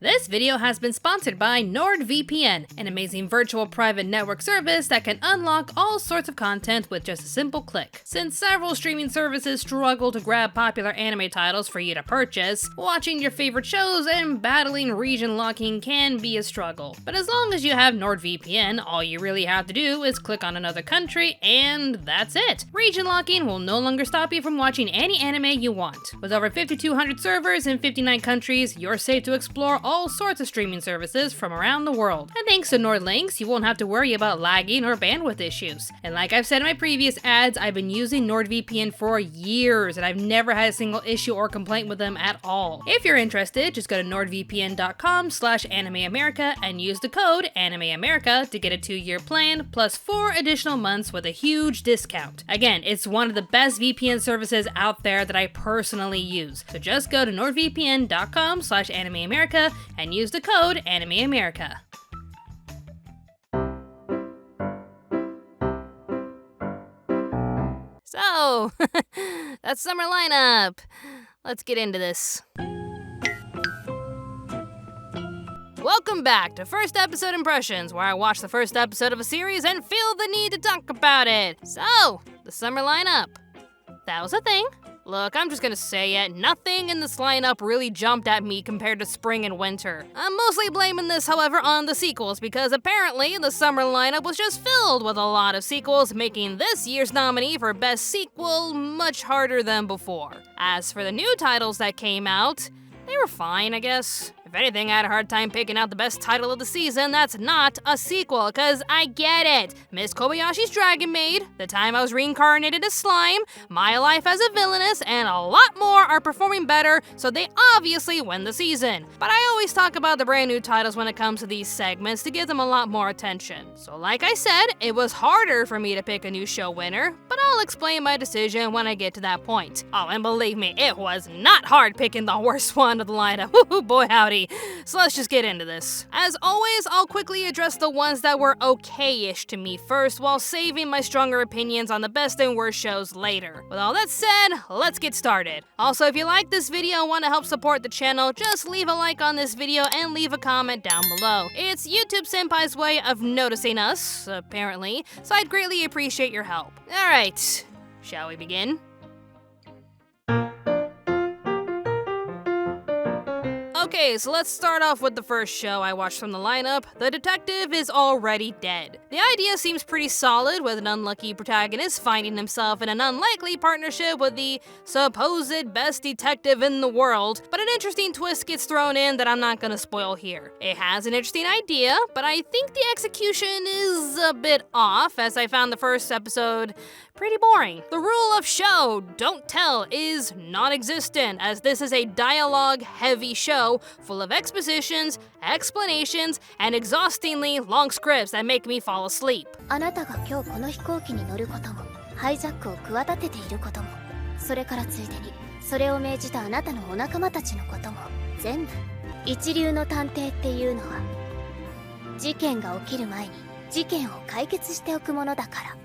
This video has been sponsored by NordVPN, an amazing virtual private network service that can unlock all sorts of content with just a simple click. Since several streaming services struggle to grab popular anime titles for you to purchase, watching your favorite shows and battling region locking can be a struggle. But as long as you have NordVPN, all you really have to do is click on another country and that's it. Region locking will no longer stop you from watching any anime you want. With over 5,200 servers in 59 countries, you're safe to explore all sorts of streaming services from around the world. And thanks to NordLynx, you won't have to worry about lagging or bandwidth issues. And like I've said in my previous ads, I've been using NordVPN for years and I've never had a single issue or complaint with them at all. If you're interested, just go to nordvpn.com/animeamerica and use the code AnimeAmerica to get a 2-year plan plus 4 additional months with a huge discount. Again, it's one of the best VPN services out there that I personally use. So just go to nordvpn.com/animeamerica and use the code AnimeAmerica. So, that's summer lineup. Let's get into this. Welcome back to First Episode Impressions, where I watch the first episode of a series and feel the need to talk about it. So, the summer lineup. That was a thing. Look, I'm just gonna say it, nothing in this lineup really jumped at me compared to spring and winter. I'm mostly blaming this, however, on the sequels, because apparently the summer lineup was just filled with a lot of sequels, making this year's nominee for Best Sequel much harder than before. As for the new titles that came out, they were fine, I guess. If anything, I had a hard time picking out the best title of the season that's not a sequel, cause I get it. Miss Kobayashi's Dragon Maid, The Time I Was Reincarnated as Slime, My Life as a Villainess, and a lot more are performing better, so they obviously win the season. But I always talk about the brand new titles when it comes to these segments to give them a lot more attention. So like I said, it was harder for me to pick a new show winner, but I'll explain my decision when I get to that point. Oh, and believe me, it was not hard picking the worst one of the lineup. Woohoo, boy howdy. So let's just get into this. As always, I'll quickly address the ones that were okay-ish to me first, while saving my stronger opinions on the best and worst shows later. With all that said, let's get started. Also, if you like this video and want to help support the channel, just leave a like on this video and leave a comment down below. It's YouTube Senpai's way of noticing us, apparently, so I'd greatly appreciate your help. Alright, shall we begin? Okay, so let's start off with the first show I watched from the lineup, The Detective Is Already Dead. The idea seems pretty solid, with an unlucky protagonist finding himself in an unlikely partnership with the supposed best detective in the world, but an interesting twist gets thrown in that I'm not gonna spoil here. It has an interesting idea, but I think the execution is a bit off, as I found the first episode pretty boring. The rule of show, don't tell, is non-existent, as this is a dialogue-heavy show full of expositions, explanations, and exhaustingly long scripts that make me fall asleep. あなたが今日この飛行機に乗ることも、ハイジャックを企てていることも、それからついでにそれを命じたあなたのお仲間たちのことも、全部一流の探偵っていうのは事件が起きる前に事件を解決しておくものだから。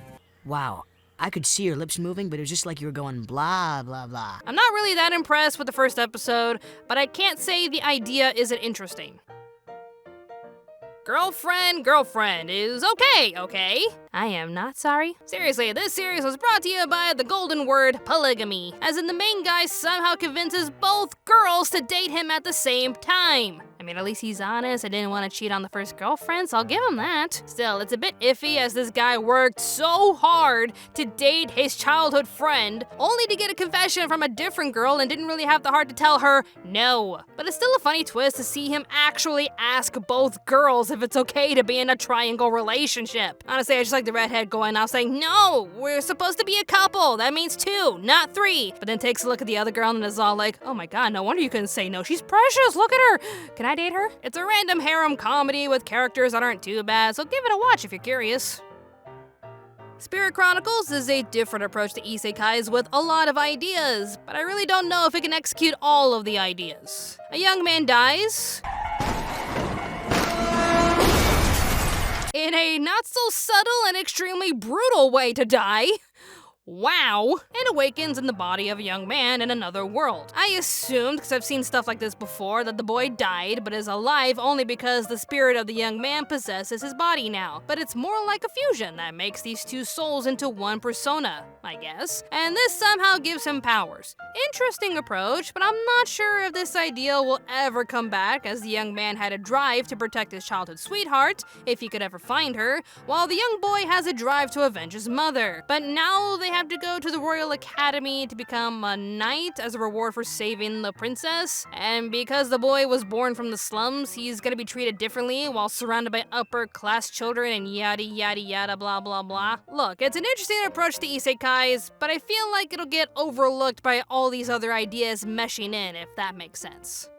Wow. I could see your lips moving, but it was just like you were going blah, blah, blah. I'm not really that impressed with the first episode, but I can't say the idea isn't interesting. Girlfriend is okay? I am not sorry. Seriously, this series was brought to you by the golden word polygamy, as in the main guy somehow convinces both girls to date him at the same time. I mean, at least he's honest. I didn't want to cheat on the first girlfriend, so I'll give him that. Still, it's a bit iffy as this guy worked so hard to date his childhood friend, only to get a confession from a different girl and didn't really have the heart to tell her no. But it's still a funny twist to see him actually ask both girls if it's okay to be in a triangle relationship. Honestly, I just like the redhead going out saying, no, we're supposed to be a couple. That means 2, not 3. But then takes a look at the other girl and is all like, oh my god, no wonder you couldn't say no. She's precious, look at her. Can I date her? It's a random harem comedy with characters that aren't too bad, so give it a watch if you're curious. Spirit Chronicles is a different approach to isekais with a lot of ideas, but I really don't know if it can execute all of the ideas. A young man dies in a not so subtle and extremely brutal way to die. wow, and awakens in the body of a young man in another world. I assumed, because I've seen stuff like this before, that the boy died but is alive only because the spirit of the young man possesses his body now. But it's more like a fusion that makes these two souls into one persona, I guess. And this somehow gives him powers. Interesting approach, but I'm not sure if this idea will ever come back, as the young man had a drive to protect his childhood sweetheart, if he could ever find her, while the young boy has a drive to avenge his mother. But now they have to go to the Royal Academy to become a knight as a reward for saving the princess. And because the boy was born from the slums, he's gonna be treated differently while surrounded by upper class children and yada yada yada blah blah blah. Look, it's an interesting approach to isekais, but I feel like it'll get overlooked by all these other ideas meshing in, if that makes sense.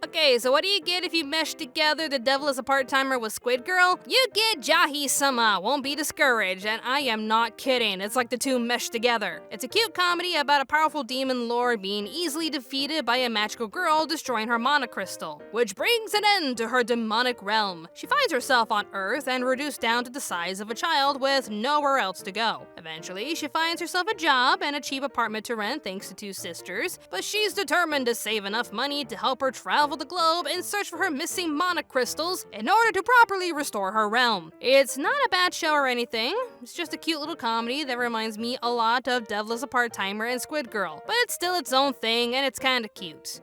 Okay, so what do you get if you mesh together The Devil is a Part-Timer with Squid Girl? You get Jahi-sama, Won't Be Discouraged, and I am not kidding, it's like the two mesh together. It's a cute comedy about a powerful demon lord being easily defeated by a magical girl destroying her mana crystal, which brings an end to her demonic realm. She finds herself on Earth and reduced down to the size of a child with nowhere else to go. Eventually, she finds herself a job and a cheap apartment to rent thanks to two sisters, but she's determined to save enough money to help her travel the globe in search for her missing mana crystals in order to properly restore her realm. It's not a bad show or anything, it's just a cute little comedy that reminds me a lot of Devil is a Part-Timer and Squid Girl, but it's still its own thing and it's kinda cute.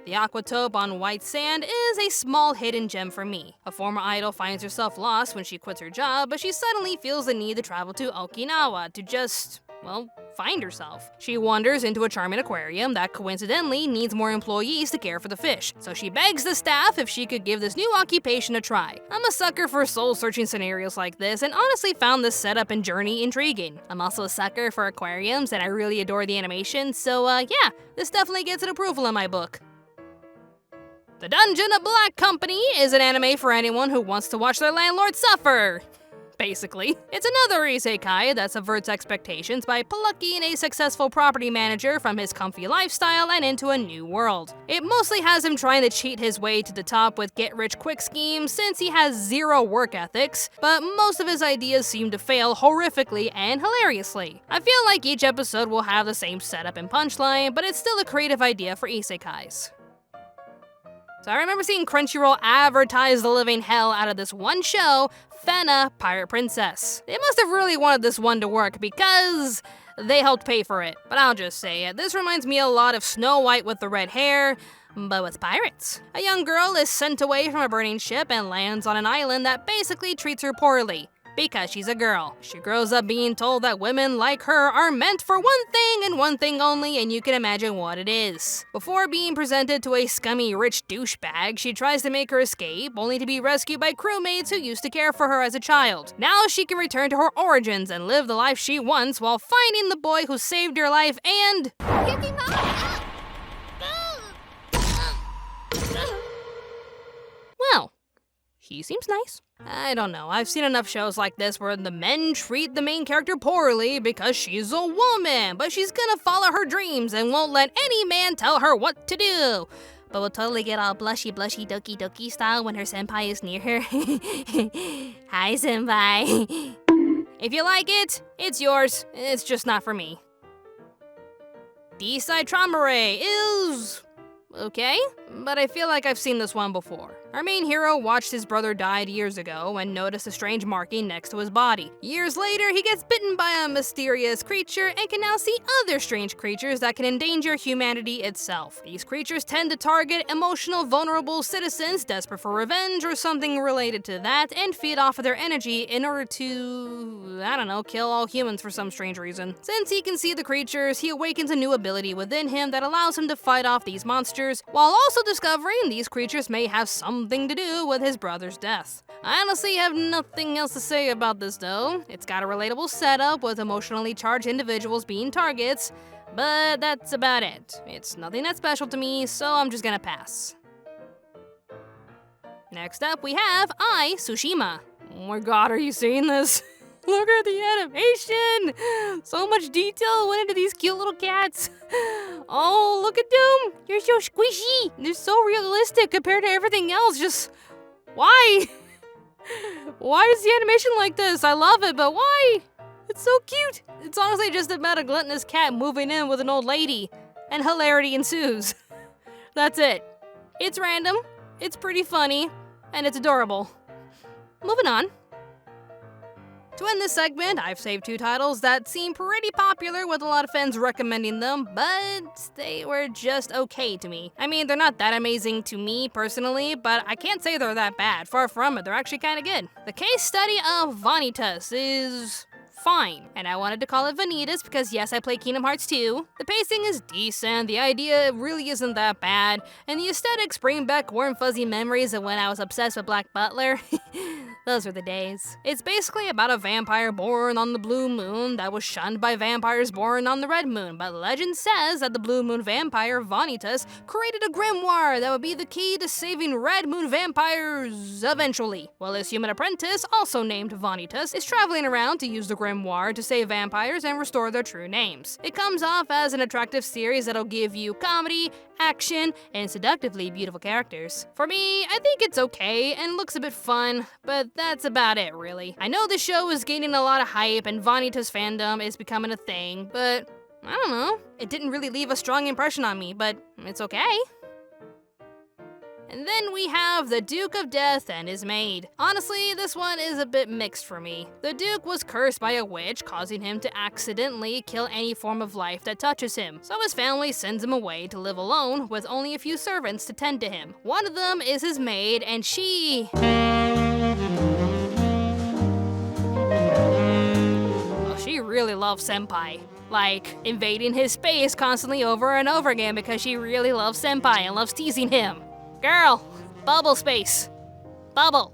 The aquatope on white sand is a small hidden gem for me. A former idol finds herself lost when she quits her job, but she suddenly feels the need to travel to Okinawa to just, well, find herself. She wanders into a charming aquarium that coincidentally needs more employees to care for the fish, so she begs the staff if she could give this new occupation a try. I'm a sucker for soul-searching scenarios like this and honestly found this setup and journey intriguing. I'm also a sucker for aquariums and I really adore the animation, so yeah, this definitely gets an approval in my book. The Dungeon of Black Company is an anime for anyone who wants to watch their landlord suffer. Basically. It's another isekai that subverts expectations by plucking a successful property manager from his comfy lifestyle and into a new world. It mostly has him trying to cheat his way to the top with get-rich-quick schemes since he has zero work ethics, but most of his ideas seem to fail horrifically and hilariously. I feel like each episode will have the same setup and punchline, but it's still a creative idea for isekais. So I remember seeing Crunchyroll advertise the living hell out of this one show, Fena, Pirate Princess. They must have really wanted this one to work because they helped pay for it. But I'll just say it, this reminds me a lot of Snow White with the red hair, but with pirates. A young girl is sent away from a burning ship and lands on an island that basically treats her poorly. Because she's a girl. She grows up being told that women like her are meant for one thing and one thing only, and you can imagine what it is. Before being presented to a scummy rich douchebag, she tries to make her escape, only to be rescued by crewmates who used to care for her as a child. Now she can return to her origins and live the life she wants while finding the boy who saved her life and... Well, he seems nice. I don't know, I've seen enough shows like this where the men treat the main character poorly because she's a woman, but she's gonna follow her dreams and won't let any man tell her what to do. But will totally get all blushy doki doki style when her senpai is near her. Hi, senpai. If you like it, it's yours. It's just not for me. D-Side Traumare is... okay, but I feel like I've seen this one before. Our main hero watched his brother die years ago and noticed a strange marking next to his body. Years later, he gets bitten by a mysterious creature and can now see other strange creatures that can endanger humanity itself. These creatures tend to target emotional, vulnerable citizens desperate for revenge or something related to that and feed off of their energy in order to, I don't know, kill all humans for some strange reason. Since he can see the creatures, he awakens a new ability within him that allows him to fight off these monsters, while also discovering these creatures may have something to do with his brother's death. I honestly have nothing else to say about this though. It's got a relatable setup with emotionally charged individuals being targets, but that's about it. It's nothing that special to me, so I'm just gonna pass. Next up we have I, Tsushima. Oh my god, are you seeing this? Look at the animation! So much detail went into these cute little cats. Oh, look at them! They're so squishy! They're so realistic compared to everything else. Just... why? Why is the animation like this? I love it, but why? It's so cute. It's honestly just about a gluttonous cat moving in with an old lady, and hilarity ensues. That's it. It's random, it's pretty funny, and it's adorable. Moving on. To end this segment, I've saved 2 titles that seem pretty popular with a lot of fans recommending them, but they were just okay to me. I mean, they're not that amazing to me personally, but I can't say they're that bad. Far from it, they're actually kinda good. The case study of Vanitas is fine, and I wanted to call it Vanitas because yes, I play Kingdom Hearts 2. The pacing is decent, the idea really isn't that bad, and the aesthetics bring back warm fuzzy memories of when I was obsessed with Black Butler. Those were the days. It's basically about a vampire born on the blue moon that was shunned by vampires born on the red moon, but legend says that the blue moon vampire Vanitas created a grimoire that would be the key to saving red moon vampires eventually. Well, his human apprentice, also named Vanitas, is traveling around to use the grimoire to save vampires and restore their true names. It comes off as an attractive series that'll give you comedy, action, and seductively beautiful characters. For me, I think it's okay and looks a bit fun, but that's about it, really. I know the show is gaining a lot of hype and Vanitas fandom is becoming a thing, but I don't know. It didn't really leave a strong impression on me, but it's okay. And then we have the Duke of Death and his maid. Honestly, this one is a bit mixed for me. The Duke was cursed by a witch, causing him to accidentally kill any form of life that touches him. So his family sends him away to live alone with only a few servants to tend to him. One of them is his maid, and she... well, she really loves Senpai. Like, invading his space constantly over and over again because she really loves Senpai and loves teasing him. Girl, bubble space. Bubble.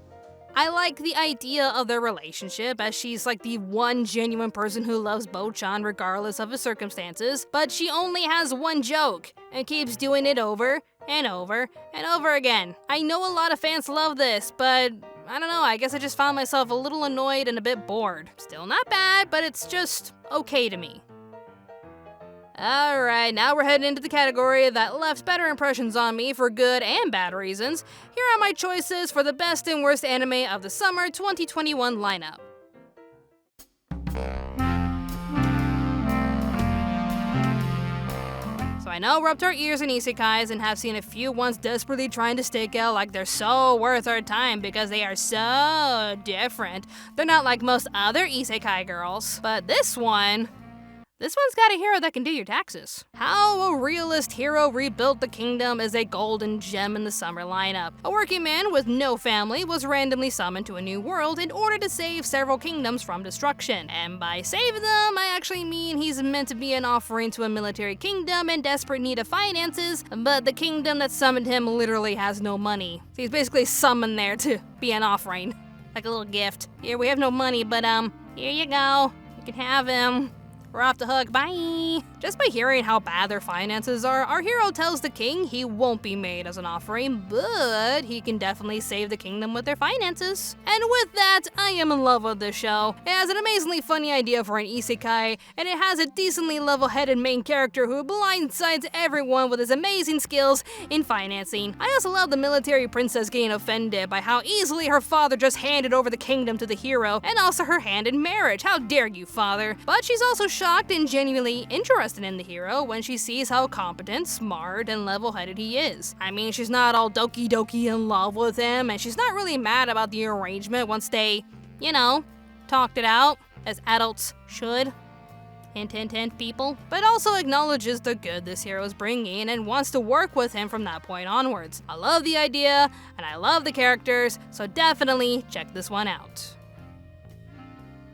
I like the idea of their relationship as she's like the one genuine person who loves Bo-chan regardless of his circumstances, but she only has one joke and keeps doing it over and over and over again. I know a lot of fans love this, but I don't know, I guess I just found myself a little annoyed and a bit bored. Still not bad, but it's just okay to me. Alright, now we're heading into the category that left better impressions on me for good and bad reasons. Here are my choices for the best and worst anime of the summer 2021 lineup. So I know we're up to our ears in isekais and have seen a few ones desperately trying to stick out like they're so worth our time because they are so different. They're not like most other isekai girls, but this one's got a hero that can do your taxes. How a realist hero rebuilt the kingdom is a golden gem in the summer lineup. A working man with no family was randomly summoned to a new world in order to save several kingdoms from destruction. And by save them, I actually mean he's meant to be an offering to a military kingdom in desperate need of finances, but the kingdom that summoned him literally has no money. So he's basically summoned there to be an offering. Like a little gift. Here, we have no money, but here you go. You can have him. We're off the hook, bye! Just by hearing how bad their finances are, our hero tells the king he won't be made as an offering, but he can definitely save the kingdom with their finances. And with that, I am in love with this show. It has an amazingly funny idea for an isekai, and it has a decently level-headed main character who blindsides everyone with his amazing skills in financing. I also love the military princess getting offended by how easily her father just handed over the kingdom to the hero, and also her hand in marriage. How dare you, father? But she's also shocked and genuinely interested in the hero when she sees how competent, smart, and level-headed he is. I mean, she's not all doki in love with him, and she's not really mad about the arrangement once they, you know, talked it out, as adults should. Hint, hint, hint, people. But also acknowledges the good this hero is bringing and wants to work with him from that point onwards. I love the idea, and I love the characters, so definitely check this one out.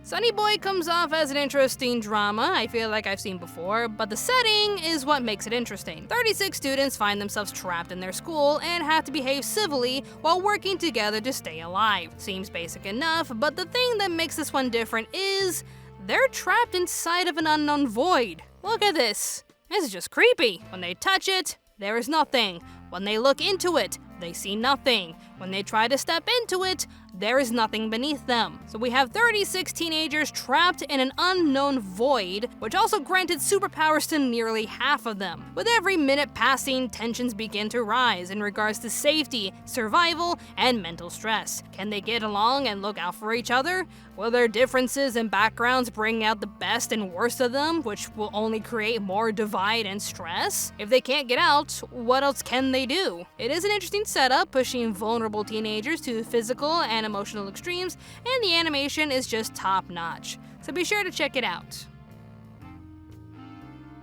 Sunny Boy comes off as an interesting drama I feel like I've seen before, but the setting is what makes it interesting. 36 students find themselves trapped in their school and have to behave civilly while working together to stay alive. Seems basic enough, but the thing that makes this one different is they're trapped inside of an unknown void. Look at this. This is just creepy. When they touch it, there is nothing. When they look into it, they see nothing. When they try to step into it, there is nothing beneath them. So we have 36 teenagers trapped in an unknown void, which also granted superpowers to nearly half of them. With every minute passing, tensions begin to rise in regards to safety, survival, and mental stress. Can they get along and look out for each other? Will their differences and backgrounds bring out the best and worst of them, which will only create more divide and stress? If they can't get out, what else can they do? It is an interesting setup, pushing vulnerable teenagers to physical and emotional extremes, and the animation is just top-notch. So be sure to check it out.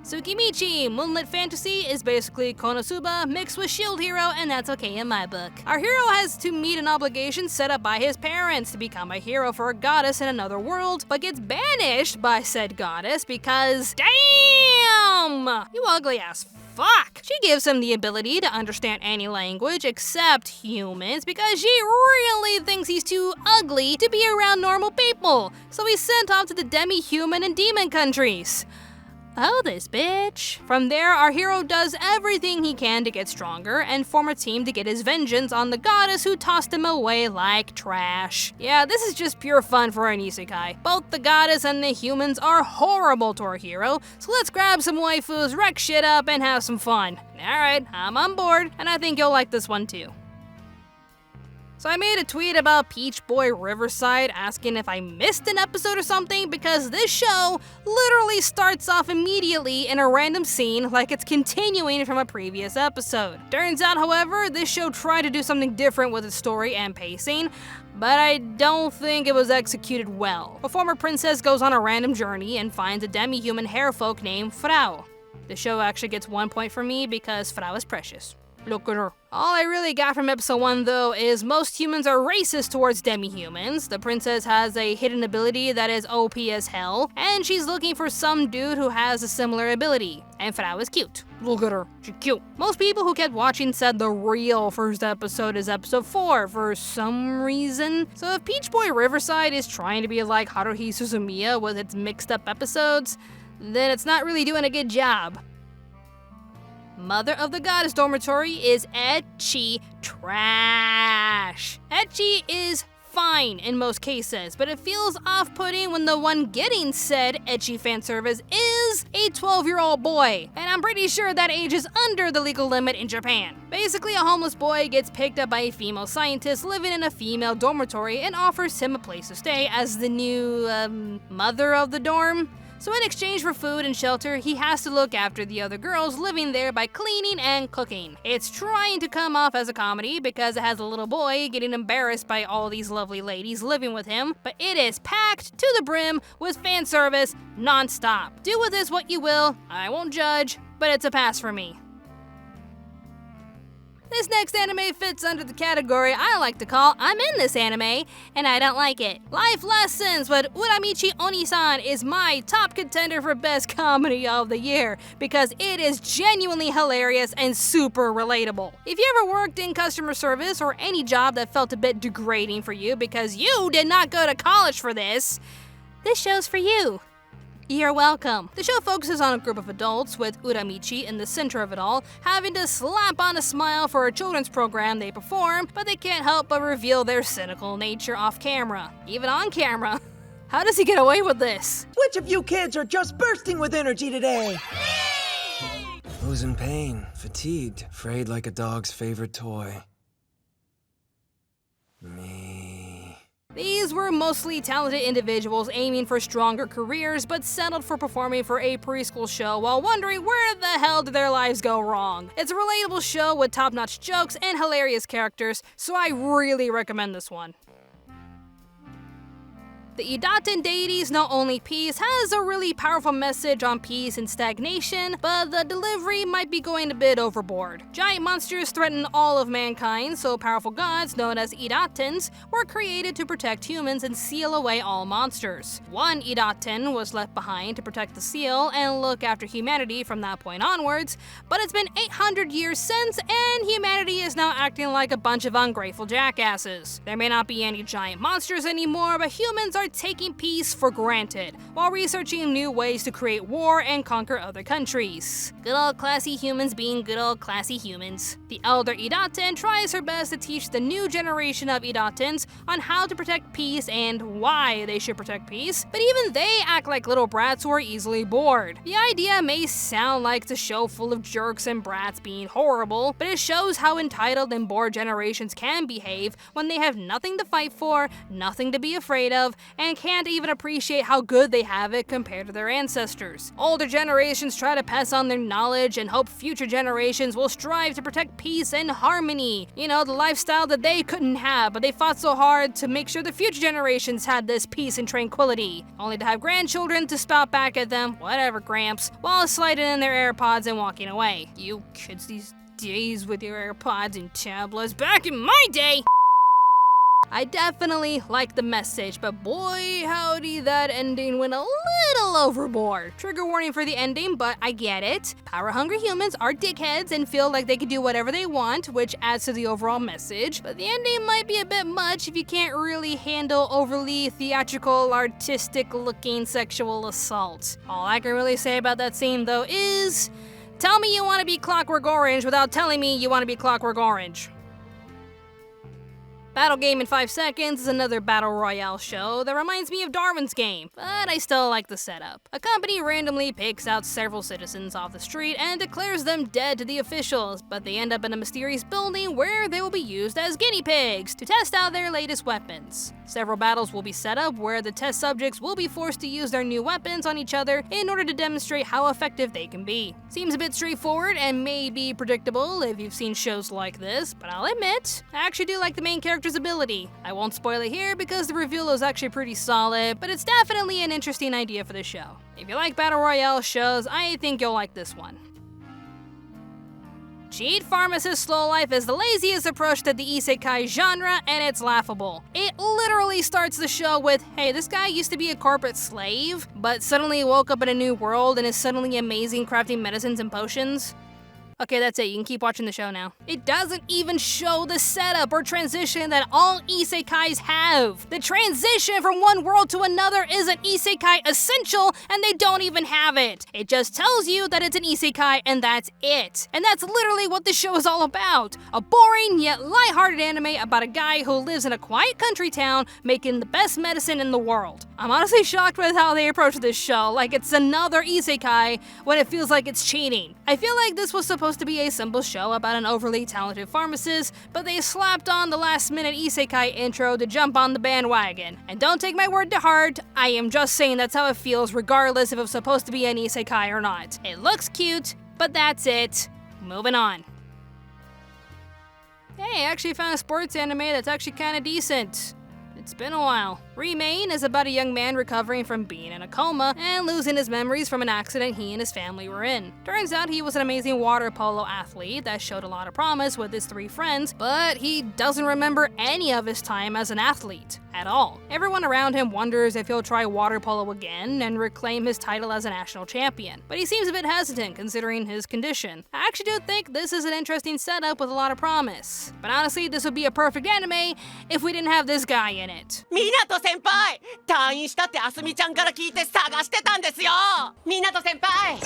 Tsukimichi, Moonlit Fantasy, is basically Konosuba mixed with Shield Hero, and that's okay in my book. Our hero has to meet an obligation set up by his parents to become a hero for a goddess in another world, but gets banished by said goddess because, damn! You ugly ass fuck! She gives him the ability to understand any language except humans because she really thinks he's too ugly to be around normal people, so he's sent off to the demi-human and demon countries. Oh, this bitch. From there, our hero does everything he can to get stronger and form a team to get his vengeance on the goddess who tossed him away like trash. Yeah, this is just pure fun for an isekai. Both the goddess and the humans are horrible to our hero, so let's grab some waifus, wreck shit up, and have some fun. Alright, I'm on board, and I think you'll like this one too. So I made a tweet about Peach Boy Riverside asking if I missed an episode or something because this show literally starts off immediately in a random scene like it's continuing from a previous episode. Turns out, however, this show tried to do something different with its story and pacing, but I don't think it was executed well. A former princess goes on a random journey and finds a demi-human hairfolk named Frau. The show actually gets 1 point from me because Frau is precious. Look at her. All I really got from episode 1 though is most humans are racist towards demi-humans. The princess has a hidden ability that is OP as hell, and she's looking for some dude who has a similar ability. And Frau is cute. Look at her, she's cute. Most people who kept watching said the real first episode is episode 4 for some reason. So if Peach Boy Riverside is trying to be like Haruhi Suzumiya with its mixed up episodes, then it's not really doing a good job. Mother of the Goddess Dormitory is ecchi trash. Ecchi is fine in most cases, but it feels off-putting when the one getting said ecchi fan service is a 12-year-old boy, and I'm pretty sure that age is under the legal limit in Japan. Basically, a homeless boy gets picked up by a female scientist living in a female dormitory and offers him a place to stay as the new, mother of the dorm. So in exchange for food and shelter, he has to look after the other girls living there by cleaning and cooking. It's trying to come off as a comedy because it has a little boy getting embarrassed by all these lovely ladies living with him, but it is packed to the brim with fan service non-stop. Do with this what you will, I won't judge, but it's a pass for me. This next anime fits under the category I like to call I'm in this anime, and I don't like it. Life Lessons with Uramichi Onisan is my top contender for best comedy of the year because it is genuinely hilarious and super relatable. If you ever worked in customer service or any job that felt a bit degrading for you because you did not go to college for this show's for you. You're welcome. The show focuses on a group of adults, with Uramichi in the center of it all, having to slap on a smile for a children's program they perform, but they can't help but reveal their cynical nature off camera. Even on camera. How does he get away with this? Which of you kids are just bursting with energy today? Who's in pain, fatigued, frayed like a dog's favorite toy? Me. These were mostly talented individuals aiming for stronger careers, but settled for performing for a preschool show while wondering where the hell did their lives go wrong. It's a relatable show with top-notch jokes and hilarious characters, so I really recommend this one. The Idaten Deities Know Only Peace has a really powerful message on peace and stagnation, but the delivery might be going a bit overboard. Giant monsters threaten all of mankind, so powerful gods known as Idatens were created to protect humans and seal away all monsters. One Idaten was left behind to protect the seal and look after humanity from that point onwards, but it's been 800 years since, and humanity is now acting like a bunch of ungrateful jackasses. There may not be any giant monsters anymore, but humans are taking peace for granted, while researching new ways to create war and conquer other countries. Good old classy humans being good old classy humans. The elder Idaten tries her best to teach the new generation of Idatens on how to protect peace and why they should protect peace, but even they act like little brats who are easily bored. The idea may sound like it's a show full of jerks and brats being horrible, but it shows how entitled and bored generations can behave when they have nothing to fight for, nothing to be afraid of, and can't even appreciate how good they have it compared to their ancestors. Older generations try to pass on their knowledge and hope future generations will strive to protect peace and harmony. You know, the lifestyle that they couldn't have, but they fought so hard to make sure the future generations had this peace and tranquility, only to have grandchildren to spout back at them, whatever Gramps, while sliding in their AirPods and walking away. You kids these days with your AirPods and tablets, back in my day! I definitely like the message, but boy howdy, that ending went a little overboard. Trigger warning for the ending, but I get it. Power-hungry humans are dickheads and feel like they can do whatever they want, which adds to the overall message, but the ending might be a bit much if you can't really handle overly theatrical, artistic-looking sexual assault. All I can really say about that scene, though, is tell me you want to be Clockwork Orange without telling me you want to be Clockwork Orange. Battle Game in 5 Seconds is another battle royale show that reminds me of Darwin's Game, but I still like the setup. A company randomly picks out several citizens off the street and declares them dead to the officials, but they end up in a mysterious building where they will be used as guinea pigs to test out their latest weapons. Several battles will be set up where the test subjects will be forced to use their new weapons on each other in order to demonstrate how effective they can be. Seems a bit straightforward and may be predictable if you've seen shows like this, but I'll admit, I actually do like the main character's ability. I won't spoil it here because the reveal is actually pretty solid, but it's definitely an interesting idea for the show. If you like battle royale shows, I think you'll like this one. Cheat Pharmacist Slow Life is the laziest approach to the isekai genre, and it's laughable. It literally starts the show with, hey, this guy used to be a corporate slave, but suddenly woke up in a new world and is suddenly amazing crafting medicines and potions. Okay, that's it. You can keep watching the show now. It doesn't even show the setup or transition that all isekais have. The transition from one world to another is an isekai essential, and they don't even have it. It just tells you that it's an isekai, and that's it. And that's literally what the show is all about. A boring yet lighthearted anime about a guy who lives in a quiet country town making the best medicine in the world. I'm honestly shocked with how they approach this show, like it's another isekai when it feels like it's cheating. I feel like this was supposed to be a simple show about an overly talented pharmacist, but they slapped on the last-minute isekai intro to jump on the bandwagon. And don't take my word to heart, I am just saying that's how it feels regardless if it's supposed to be an isekai or not. It looks cute, but that's it. Moving on. Hey, I actually found a sports anime that's actually kinda decent. It's been a while. Remain is about a young man recovering from being in a coma and losing his memories from an accident he and his family were in. Turns out he was an amazing water polo athlete that showed a lot of promise with his 3 friends, but he doesn't remember any of his time as an athlete at all. Everyone around him wonders if he'll try water polo again and reclaim his title as a national champion, but he seems a bit hesitant considering his condition. I actually do think this is an interesting setup with a lot of promise, but honestly, this would be a perfect anime if we didn't have this guy in it. 湊先輩退院したってあすみちゃんから聞いて探してたんですよ湊先輩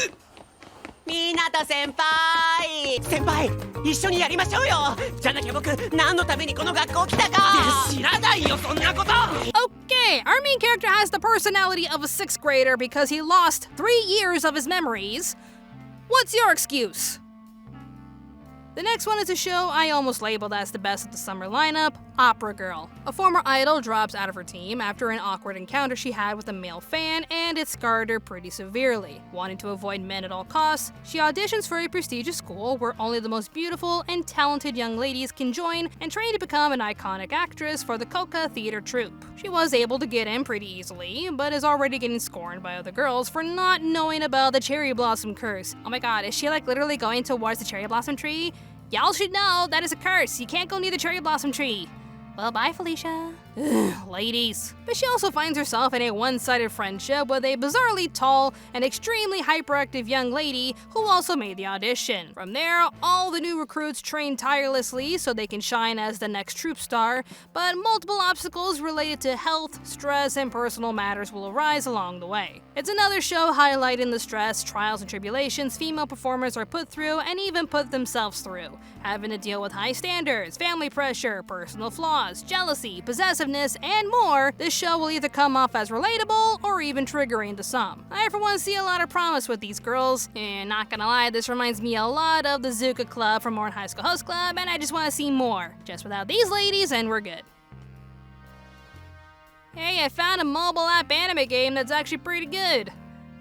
湊先輩先輩一緒にやりましょうよじゃなきゃ僕何のためにこの学校来たか知らないよそんなこと Okay, our main character has the personality of a 6th grader because he lost 3 years of his memories. What's your excuse? The next one is a show I almost labeled as the best of the summer lineup, Opera Girl. A former idol drops out of her team after an awkward encounter she had with a male fan, and it scarred her pretty severely. Wanting to avoid men at all costs, she auditions for a prestigious school where only the most beautiful and talented young ladies can join and train to become an iconic actress for the Koka theater troupe. She was able to get in pretty easily, but is already getting scorned by other girls for not knowing about the cherry blossom curse. Oh my god, is she like literally going towards the cherry blossom tree? Y'all should know that is a curse. You can't go near the cherry blossom tree. Well, bye, Felicia. Ugh, ladies. But she also finds herself in a one-sided friendship with a bizarrely tall and extremely hyperactive young lady who also made the audition. From there, all the new recruits train tirelessly so they can shine as the next troop star, but multiple obstacles related to health, stress, and personal matters will arise along the way. It's another show highlighting the stress, trials, and tribulations female performers are put through and even put themselves through, having to deal with high standards, family pressure, personal flaws, jealousy, possessiveness, and more. This show will either come off as relatable or even triggering to some. I for one see a lot of promise with these girls, and not gonna lie, this reminds me a lot of the Zuka Club from Modern High School Host Club, and I just want to see more. Just without these ladies and we're good. Hey, I found a mobile app anime game that's actually pretty good.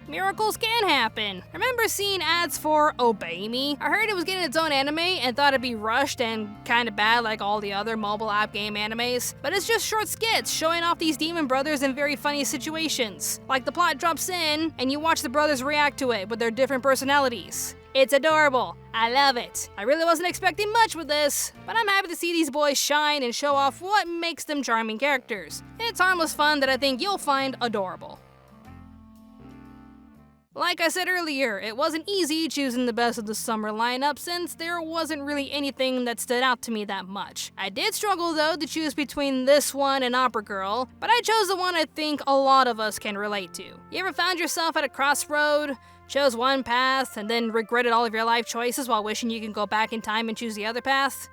Miracles can happen. Remember seeing ads for Obey Me? I heard it was getting its own anime and thought it'd be rushed and kinda bad like all the other mobile app game animes. But it's just short skits showing off these demon brothers in very funny situations. Like the plot drops in and you watch the brothers react to it with their different personalities. It's adorable. I love it. I really wasn't expecting much with this, but I'm happy to see these boys shine and show off what makes them charming characters. It's harmless fun that I think you'll find adorable. Like I said earlier, it wasn't easy choosing the best of the summer lineup since there wasn't really anything that stood out to me that much. I did struggle though to choose between this one and Opera Girl, but I chose the one I think a lot of us can relate to. You ever found yourself at a crossroad, chose one path, and then regretted all of your life choices while wishing you could go back in time and choose the other path?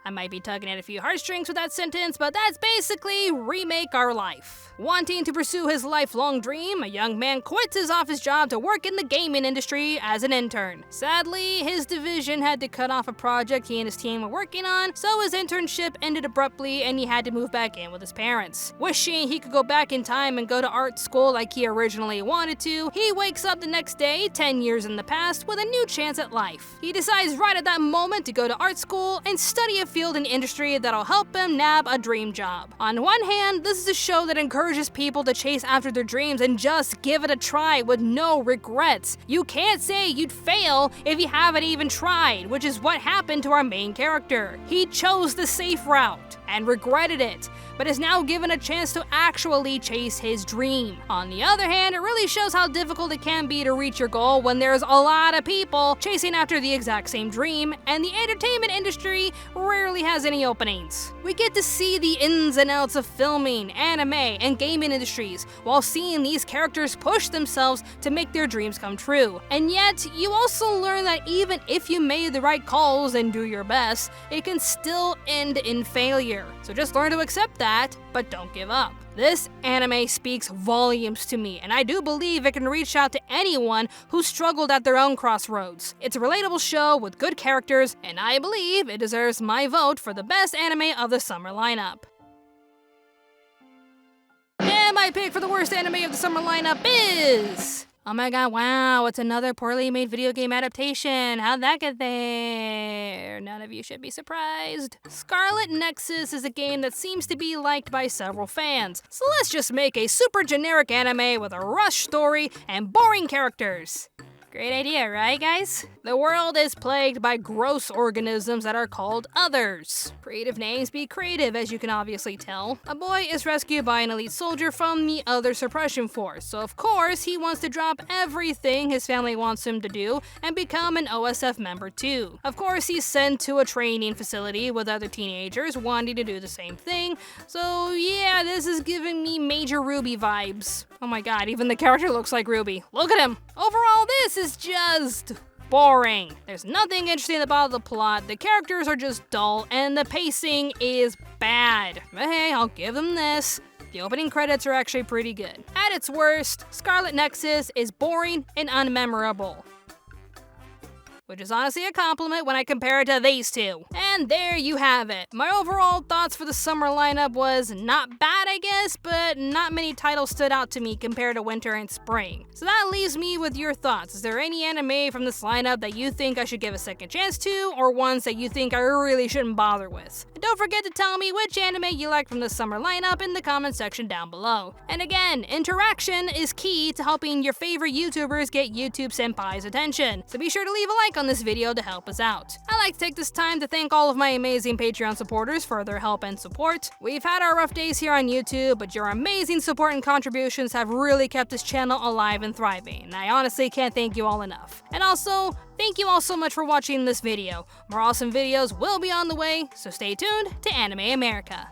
I might be tugging at a few heartstrings with that sentence, but that's basically remake our life. Wanting to pursue his lifelong dream, a young man quits his office job to work in the gaming industry as an intern. Sadly, his division had to cut off a project he and his team were working on, so his internship ended abruptly and he had to move back in with his parents. Wishing he could go back in time and go to art school like he originally wanted to, he wakes up the next day, 10 years in the past, with a new chance at life. He decides right at that moment to go to art school and study a field and industry that'll help him nab a dream job. On one hand, this is a show that encourages people to chase after their dreams and just give it a try with no regrets. You can't say you'd fail if you haven't even tried, which is what happened to our main character. He chose the safe route and regretted it, but is now given a chance to actually chase his dream. On the other hand, it really shows how difficult it can be to reach your goal when there's a lot of people chasing after the exact same dream, and the entertainment industry rarely has any openings. We get to see the ins and outs of filming, anime, and gaming industries, while seeing these characters push themselves to make their dreams come true. And yet, you also learn that even if you made the right calls and do your best, it can still end in failure. So just learn to accept that, but don't give up. This anime speaks volumes to me, and I do believe it can reach out to anyone who struggled at their own crossroads. It's a relatable show with good characters, and I believe it deserves my vote for the best anime of the summer lineup. And my pick for the worst anime of the summer lineup is... Oh my god, wow, it's another poorly made video game adaptation. How'd that get there? None of you should be surprised. Scarlet Nexus is a game that seems to be liked by several fans, so let's just make a super generic anime with a rush story and boring characters. Great idea, right guys? The world is plagued by gross organisms that are called others. Creative names be creative, as you can obviously tell. A boy is rescued by an elite soldier from the Other Suppression Force, so of course he wants to drop everything his family wants him to do and become an OSF member too. Of course he's sent to a training facility with other teenagers wanting to do the same thing, so yeah, this is giving me Major Ruby vibes. Oh my god, even the character looks like Ruby. Look at him! Overall, this is just boring. There's nothing interesting about the plot, the characters are just dull, and the pacing is bad. But hey, I'll give them this. The opening credits are actually pretty good. At its worst, Scarlet Nexus is boring and unmemorable, which is honestly a compliment when I compare it to these two. And there you have it. My overall thoughts for the summer lineup was not bad, I guess, but not many titles stood out to me compared to winter and spring. So that leaves me with your thoughts. Is there any anime from this lineup that you think I should give a second chance to, or ones that you think I really shouldn't bother with? And don't forget to tell me which anime you like from the summer lineup in the comment section down below. And again, interaction is key to helping your favorite YouTubers get YouTube Senpai's attention. So be sure to leave a like like on this video to help us out. I'd like to take this time to thank all of my amazing Patreon supporters for their help and support. We've had our rough days here on YouTube, but your amazing support and contributions have really kept this channel alive and thriving. I honestly can't thank you all enough. And also, thank you all so much for watching this video. More awesome videos will be on the way, so stay tuned to Anime America.